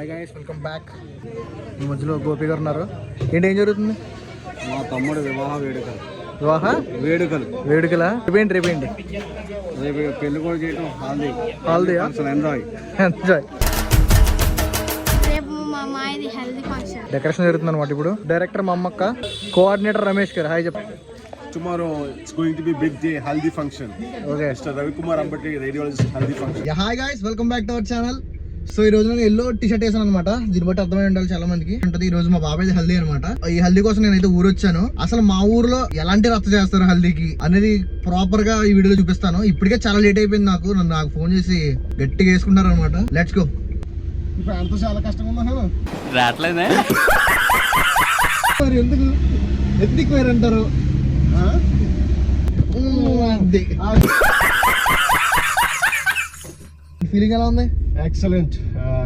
Hi guys, welcome back. ఈ మధ్యలో గోపి గారు ఉన్నారు. ఏంటి ఏం జరుగుతుంది? మా తమ్ముడు వివాహ వేడుకలు వేడుకలా? రేపేంటి రేపు పెళ్లి కూడా చేయటం హాల్దీ ఎంజాయ్ డెకరేషన్ జరుగుతుంది అనమాట. ఇప్పుడు డైరెక్టర్ మా అమ్మక్క, కోఆర్డినేటర్ రమేష్ గారు. హాయ్ చెప్పండి. Tomorrow it's going to be big day, haldi function. Okay. Mr. Ravi Kumar Ambati, radiologist, haldi function. Yeah, hi guys, welcome back to our channel. So ఈ రోజు నేను yellow T shirt వేసాను అనమాట. దీన్ని బట్టి అర్థమై ఉండాలి చాలా మందికి. ఉంటుంది ఈ రోజు మా బాబాయ్ హల్దీ అనమాట. ఈ హల్దీ కోసం నేనైతే ఊరు వచ్చాను. అసలు మా ఊర్లో ఎలాంటి రచ్చ చేస్తారు హల్దీకి అనేది ప్రాపర్ గా ఈ వీడియోలో చూపిస్తాను. ఇప్పటికే చాలా లేట్ అయిపోయింది. నాకు ఫోన్ చేసి గట్టిగా వేసుకుంటారు అనమాట. Let's go. ఇప్పుడు అంతా చాలా కష్టంగా ఉన్నా రావట్లేదే మరి ఎందుకు వేరంటారు? ఫీలింగ్ ఎలా ఉంది? Excellent.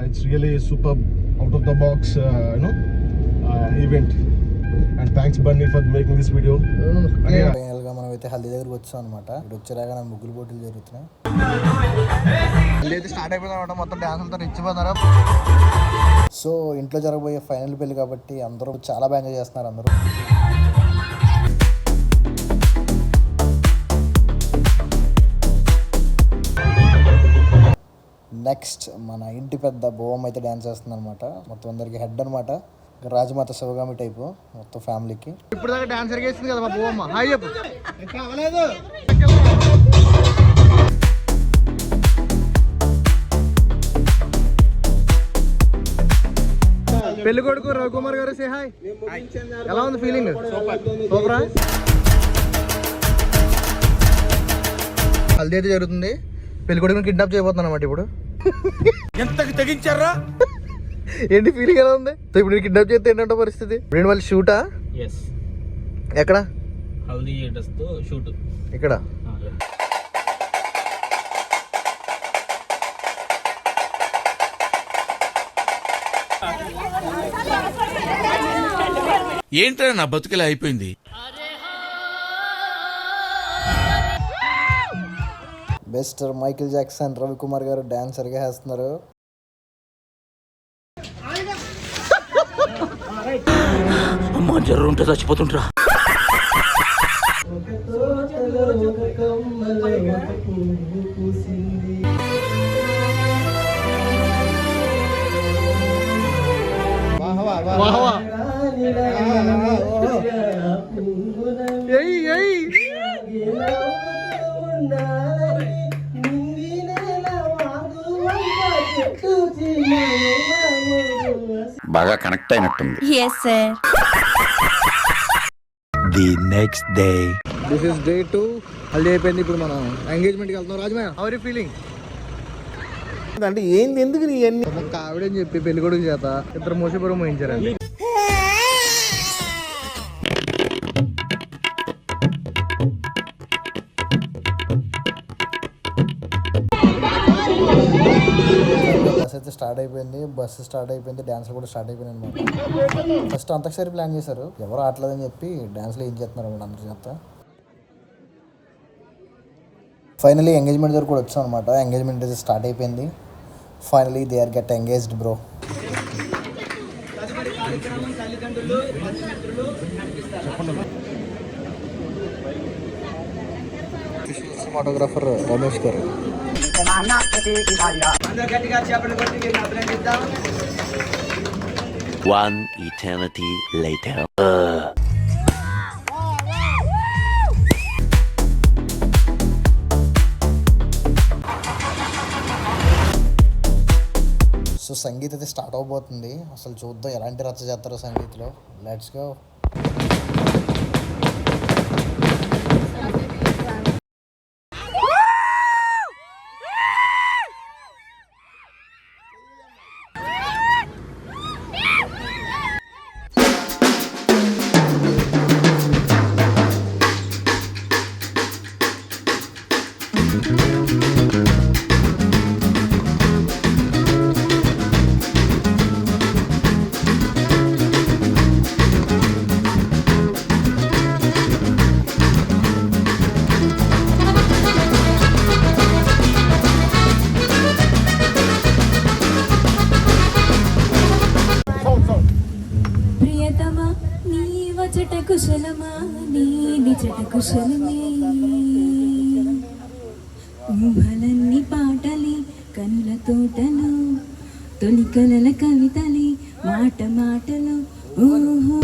It's really superb, out of the box, event. And thanks Bunny for making this video. Final గా మనం అయితే హల్దీ దగ్గరకు వచ్చాం అనమాట. ఇప్పుడు వచ్చేలాగా ముగ్గులు పోటీలు జరుగుతున్నాయి. హల్దీ అయితే స్టార్ట్ అయిపోయింది అనమాట. మొత్తం డాన్స్ అంతా ఇచ్చిపోతున్నారు. సో ఇంట్లో జరగబోయే ఫైనల్ పెళ్లి కాబట్టి అందరూ చాలా బాగా ఎంజాయ్ చేస్తున్నారు అందరూ. నెక్స్ట్ మన ఇంటి పెద్ద బోమ్ అయితే డ్యాన్స్ చేస్తుంది అనమాట. మొత్తం అందరికి హెడ్ అనమాట. రాజమాత శివగామి టైపు మొత్తం ఫ్యామిలీకి. ఇప్పుడు దాకా డాన్స్ జరిగేసింది కదా మా బోమ్మ. హాయ్ చెప్పు. పెళ్లి కొడుకు రవికుమార్ గారు సే హాయ్. ఎలా ఉంది ఫీలింగ్? సూపరా. హల్దీ అయితే జరుగుతుంది. పెళ్లి కొడుకుని కిడ్నాప్ చేయబోతున్నా అన్నమాట. ఇప్పుడు ఎంతకు తెగించారా? ఏంటి ఫీలింగ్ ఎలా ఉంది? సో ఇప్పుడు కిడ్నాప్ చేస్తే ఏంటంటే పరిస్థితి? ఇప్పుడు వాళ్ళు షూటా? ఎక్కడ? హల్దీ షూట్ ఇక్కడ. ఏంట్రా నా బతుకులే అయిపోయింది. మిస్టర్ మైకేల్ జాక్సన్ రవికుమార్ గారు డాన్స్ సరిగా వేస్తున్నారు. అమ్మా జర్రు ఉంటే చచ్చిపోతుంటరా. బాగా కనెక్ట్ అయినట్టుంది. Yes sir. The next day. This is day 2. Haldi అయిపోయింది. ఇప్పుడు మనం ఎంగేజ్మెంట్ కి వెళ్తున్నాం. రాజమయ్య, హౌ ఆర్ యు ఫీలింగ్? అంటే ఏంది, ఎందుకు ఇవన్నీ? ఒక ఆవిడని చెప్పి పెళ్లి కొడుకు చేత ఇద్దరు మోసపురం మోయించారండి. అయితే స్టార్ట్ అయిపోయింది. బస్సు స్టార్ట్ అయిపోయింది. డాన్స్లు కూడా స్టార్ట్ అయిపోయింది అనమాట. ఫస్ట్ అంతకుసారి ప్లాన్ చేశారు. ఎవరు ఆటలేదని చెప్పి డాన్స్లో ఏం చేస్తున్నారు అనమాట అందరి చేత. ఫైనలీ ఎంగేజ్మెంట్ దగ్గర కూడా వచ్చాం అనమాట. ఎంగేజ్మెంట్ అయితే స్టార్ట్ అయిపోయింది. Finally they are get engaged bro. Cinematographer Ramesh గారు. One eternity later. So sangeet అయితే స్టార్ట్ అవబోతుంది. అసలు చూద్దాం ఎలాంటి రచ్చ చేస్తారో సంగీత్లో. Let's go. ముచ్చట కుశలమా నీ నిజట కుశలమే ఊహలన్నీ పాటలి కనుల తోటలు తొలి కలల కవితలి మాట మాటలు ఊహు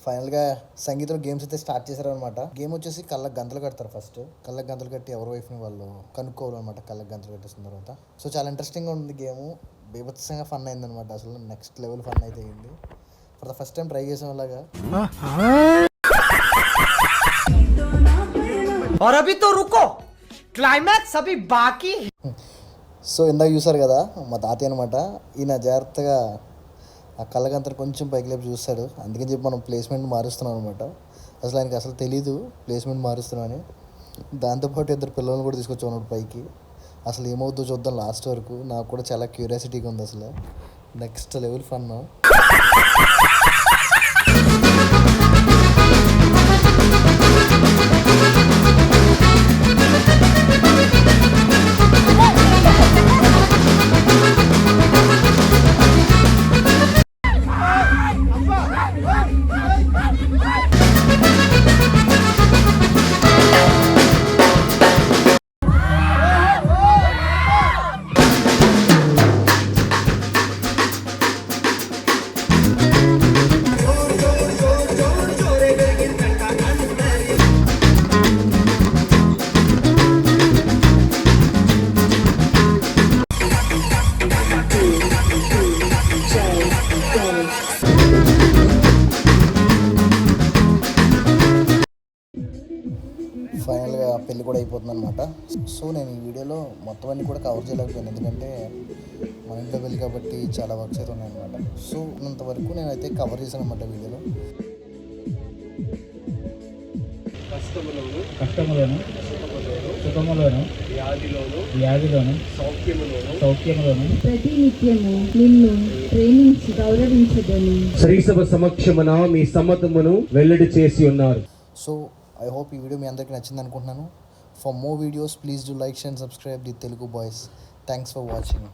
ఫైనల్గా సంగీతం గేమ్స్ అయితే స్టార్ట్ చేశారనమాట. గేమ్ వచ్చేసి కళ్ళకి గంతలు కడతారు. ఫస్ట్ కళ్ళకి గంతలు కట్టి ఎవరి వైఫ్ని వాళ్ళు కనుక్కోవాలన్నమాట కళ్ళకి గంతలు కట్టేసిన తర్వాత. సో చాలా ఇంట్రెస్టింగ్గా ఉంది గేమ్. బీభత్సంగా ఫన్ అయిందనమాట. అసలు నెక్స్ట్ లెవెల్ ఫన్ అయితే అయింది. For the first time try చేసాం అలాగా. और अभी तो रुको, क्लाइमैक्स अभी बाकी. సో ఇందాక చూసారు కదా మా తాతయ్య అనమాట. ఈయన జాగ్రత్తగా ఆ కళ్ళగంతలు కొంచెం పైకి లేపు చూస్తాడు. అందుకని చెప్పి మనం ప్లేస్మెంట్ మారుస్తున్నాం అనమాట. అసలు ఆయనకి అసలు తెలీదు ప్లేస్మెంట్ మారుస్తున్నామని. దాంతోపాటు ఇద్దరు పిల్లల్ని కూడా తీసుకొచ్చాను పైకి. అసలు ఏమవుతుందో చూద్దాం లాస్ట్ వరకు. నాకు కూడా చాలా క్యూరియాసిటీగా ఉంది. అసలు నెక్స్ట్ లెవెల్ ఫన్. ఫైనల్గా పెళ్ళి కూడా అయిపోతుంది అనమాట. సో నేను ఈ వీడియోలో మొత్తం అన్నీ కూడా కవర్ చేయలేకపోయాను. ఎందుకంటే మన ఇంట్లో పెళ్ళి కాబట్టి చాలా వర్క్స్ అయితే ఉన్నాయన్నమాట. సో అంతవరకు నేనైతే కవర్ చేశాను అనమాట వీడియోలో. కష్టములను సుఖములను వ్యాధిలోను సౌఖ్యములోను ప్రతినిత్యము నిన్ను ప్రేమించి గౌరవించదని శ్రీసభ సమక్షమున మీ సమ్మతమును వెల్లడి చేసి ఉన్నారు. సో ఐ హోప్ ఈ వీడియో మీ అందరికీ నచ్చింది అనుకుంటున్నాను. For more videos please do like, share and subscribe the Telugu boys. Thanks for watching.